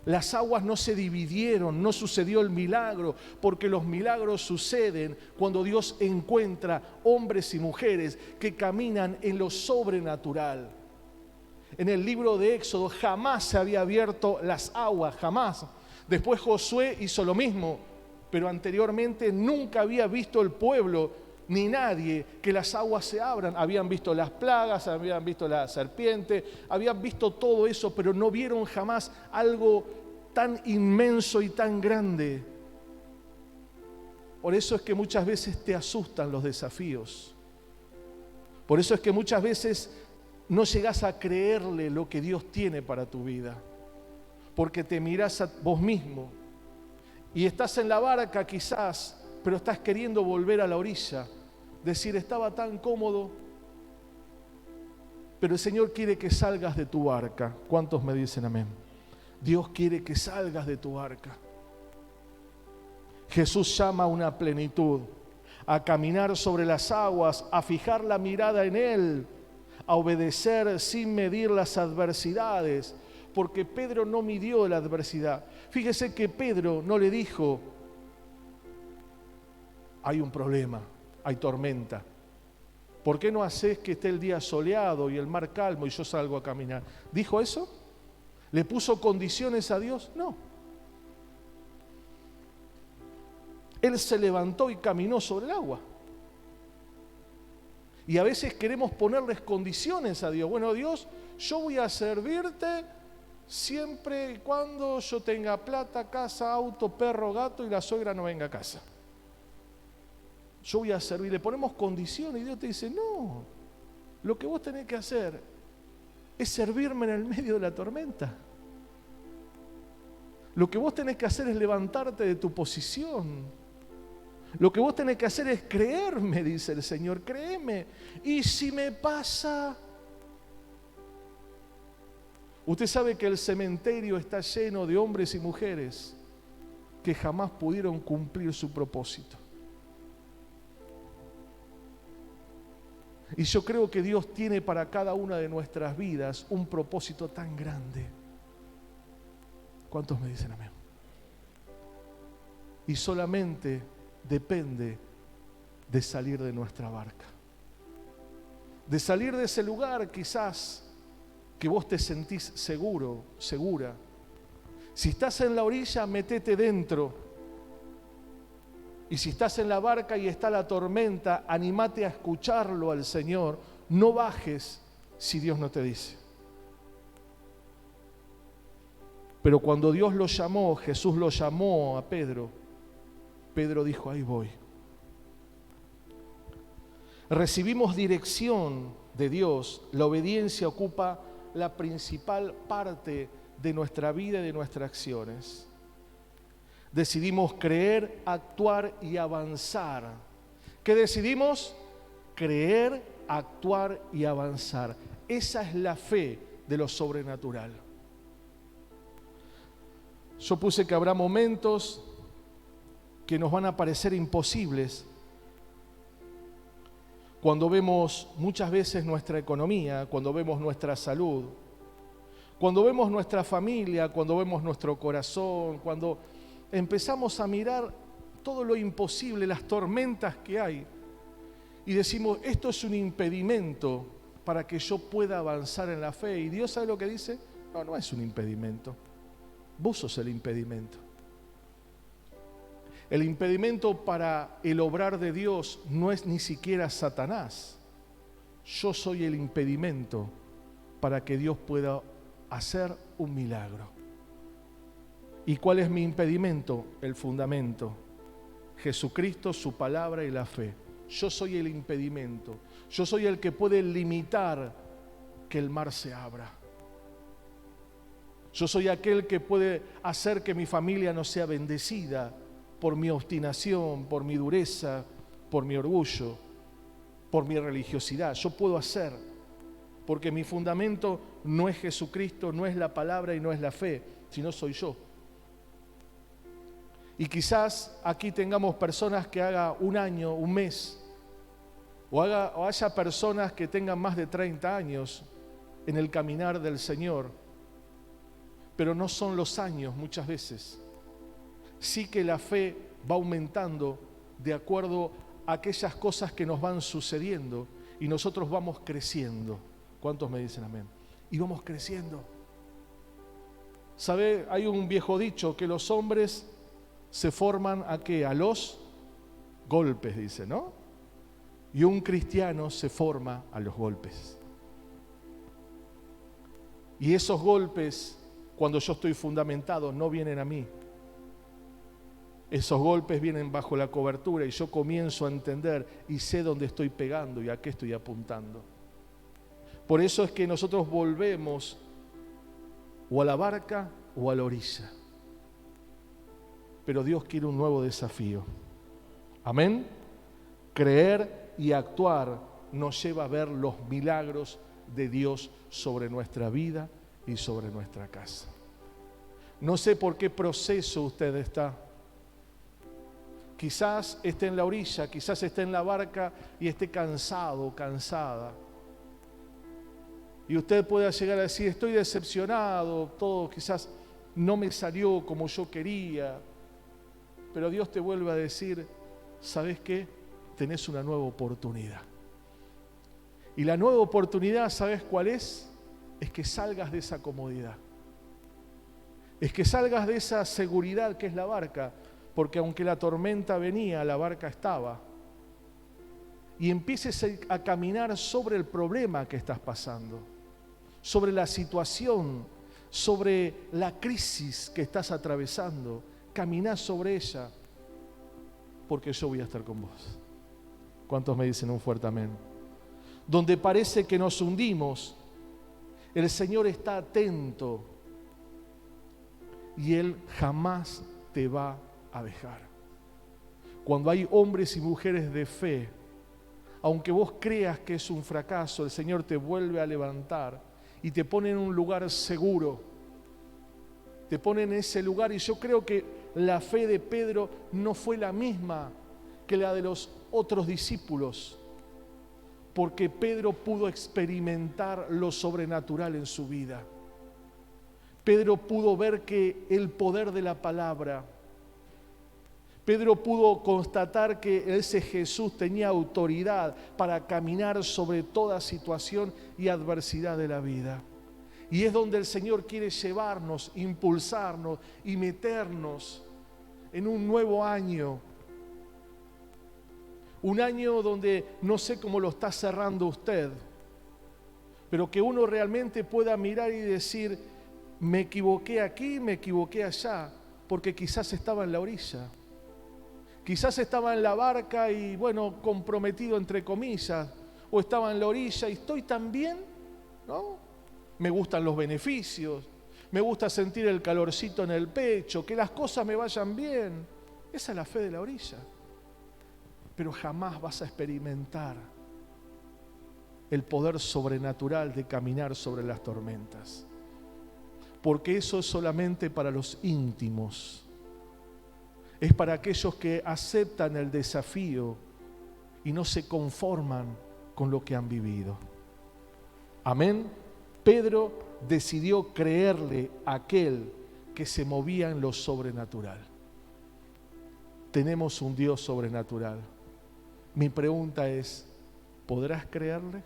Las aguas no se dividieron, no sucedió el milagro, porque los milagros suceden cuando Dios encuentra hombres y mujeres que caminan en lo sobrenatural. En el libro de Éxodo jamás se había abierto las aguas, jamás. Después Josué hizo lo mismo, pero anteriormente nunca había visto el pueblo ni nadie que las aguas se abran. Habían visto las plagas, habían visto la serpiente, habían visto todo eso, pero no vieron jamás algo tan inmenso y tan grande. Por eso es que muchas veces te asustan los desafíos. Por eso es que muchas veces no llegas a creerle lo que Dios tiene para tu vida, porque te mirás a vos mismo y estás en la barca quizás, pero estás queriendo volver a la orilla, decir, estaba tan cómodo, pero el Señor quiere que salgas de tu barca. ¿Cuántos me dicen amén? Dios quiere que salgas de tu barca. Jesús llama a una plenitud, a caminar sobre las aguas, a fijar la mirada en Él, a obedecer sin medir las adversidades, porque Pedro no midió la adversidad. Fíjese que Pedro no le dijo, hay un problema, hay tormenta. ¿Por qué no haces que esté el día soleado y el mar calmo y yo salgo a caminar? ¿Dijo eso? ¿Le puso condiciones a Dios? No. Él se levantó y caminó sobre el agua. Y a veces queremos ponerles condiciones a Dios. Bueno, Dios, yo voy a servirte siempre y cuando yo tenga plata, casa, auto, perro, gato y la suegra no venga a casa. Yo voy a servir. Le ponemos condiciones y Dios te dice, no, lo que vos tenés que hacer es servirme en el medio de la tormenta. Lo que vos tenés que hacer es levantarte de tu posición. Lo que vos tenés que hacer es creerme, dice el Señor, créeme. Y si me pasa... Usted sabe que el cementerio está lleno de hombres y mujeres que jamás pudieron cumplir su propósito. Y yo creo que Dios tiene para cada una de nuestras vidas un propósito tan grande. ¿Cuántos me dicen amén? Y solamente depende de salir de nuestra barca. De salir de ese lugar quizás que vos te sentís seguro, segura. Si estás en la orilla, metete dentro. Y si estás en la barca y está la tormenta, animate a escucharlo al Señor. No bajes si Dios no te dice. Pero cuando Dios lo llamó, Jesús lo llamó a Pedro, Pedro dijo, ahí voy. Recibimos dirección de Dios. La obediencia ocupa la principal parte de nuestra vida y de nuestras acciones. Decidimos creer, actuar y avanzar. ¿Qué decidimos? Creer, actuar y avanzar. Esa es la fe de lo sobrenatural. Yo puse que habrá momentos que nos van a parecer imposibles. Cuando vemos muchas veces nuestra economía, cuando vemos nuestra salud, cuando vemos nuestra familia, cuando vemos nuestro corazón, cuando empezamos a mirar todo lo imposible, las tormentas que hay, y decimos, esto es un impedimento para que yo pueda avanzar en la fe. Y Dios, ¿sabe lo que dice? No, no es un impedimento. Vos sos el impedimento. El impedimento para el obrar de Dios no es ni siquiera Satanás. Yo soy el impedimento para que Dios pueda hacer un milagro. ¿Y cuál es mi impedimento? El fundamento. Jesucristo, su palabra y la fe. Yo soy el impedimento. Yo soy el que puede limitar que el mar se abra. Yo soy aquel que puede hacer que mi familia no sea bendecida por mi obstinación, por mi dureza, por mi orgullo, por mi religiosidad. Yo puedo hacer, porque mi fundamento no es Jesucristo, no es la palabra y no es la fe, sino soy yo. Y quizás aquí tengamos personas que hagan un año, un mes, o haya personas que tengan más de 30 años en el caminar del Señor, pero no son los años muchas veces. Sí que la fe va aumentando de acuerdo a aquellas cosas que nos van sucediendo y nosotros vamos creciendo. ¿Cuántos me dicen amén? Y vamos creciendo. ¿Sabe? Hay un viejo dicho que los hombres se forman ¿a qué? A los golpes, dice, ¿no? Y un cristiano se forma a los golpes. Y esos golpes, cuando yo estoy fundamentado, no vienen a mí. Esos golpes vienen bajo la cobertura y yo comienzo a entender y sé dónde estoy pegando y a qué estoy apuntando. Por eso es que nosotros volvemos o a la barca o a la orilla. Pero Dios quiere un nuevo desafío. Amén. Creer y actuar nos lleva a ver los milagros de Dios sobre nuestra vida y sobre nuestra casa. No sé por qué proceso usted está. Quizás esté en la orilla, quizás esté en la barca y esté cansado, cansada. Y usted pueda llegar a decir, estoy decepcionado, todo quizás no me salió como yo quería. Pero Dios te vuelve a decir, ¿sabes qué? Tenés una nueva oportunidad. Y la nueva oportunidad, ¿sabes cuál es? Es que salgas de esa comodidad. Es que salgas de esa seguridad que es la barca, porque aunque la tormenta venía, la barca estaba. Y empieces a caminar sobre el problema que estás pasando, sobre la situación, sobre la crisis que estás atravesando. Caminá sobre ella, porque yo voy a estar con vos. ¿Cuántos me dicen un fuerte amén? Donde parece que nos hundimos, el Señor está atento y Él jamás te va a dejar. Cuando hay hombres y mujeres de fe, aunque vos creas que es un fracaso, el Señor te vuelve a levantar y te pone en un lugar seguro. Te pone en ese lugar, y yo creo que la fe de Pedro no fue la misma que la de los otros discípulos, porque Pedro pudo experimentar lo sobrenatural en su vida. Pedro pudo ver que el poder de la palabra, Pedro pudo constatar que ese Jesús tenía autoridad para caminar sobre toda situación y adversidad de la vida. Y es donde el Señor quiere llevarnos, impulsarnos y meternos en un nuevo año. Un año donde no sé cómo lo está cerrando usted, pero que uno realmente pueda mirar y decir, me equivoqué aquí, me equivoqué allá, porque quizás estaba en la orilla. Quizás estaba en la barca y, bueno, comprometido entre comillas, o estaba en la orilla y estoy tan bien, ¿no? Me gustan los beneficios, me gusta sentir el calorcito en el pecho, que las cosas me vayan bien. Esa es la fe de la orilla. Pero jamás vas a experimentar el poder sobrenatural de caminar sobre las tormentas. Porque eso es solamente para los íntimos. Es para aquellos que aceptan el desafío y no se conforman con lo que han vivido. Amén. Pedro decidió creerle a aquel que se movía en lo sobrenatural. Tenemos un Dios sobrenatural. Mi pregunta es, ¿podrás creerle?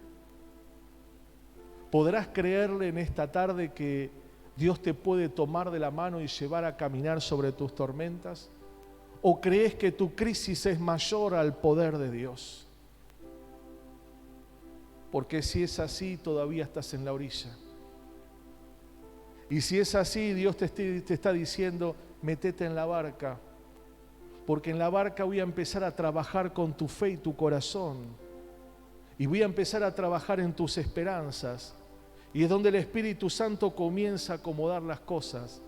¿Podrás creerle en esta tarde que Dios te puede tomar de la mano y llevar a caminar sobre tus tormentas? ¿O crees que tu crisis es mayor al poder de Dios? Porque si es así, todavía estás en la orilla. Y si es así, Dios te está diciendo, métete en la barca. Porque en la barca voy a empezar a trabajar con tu fe y tu corazón. Y voy a empezar a trabajar en tus esperanzas. Y es donde el Espíritu Santo comienza a acomodar las cosas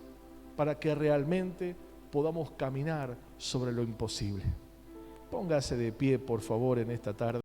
para que realmente podamos caminar sobre lo imposible. Póngase de pie, por favor, en esta tarde.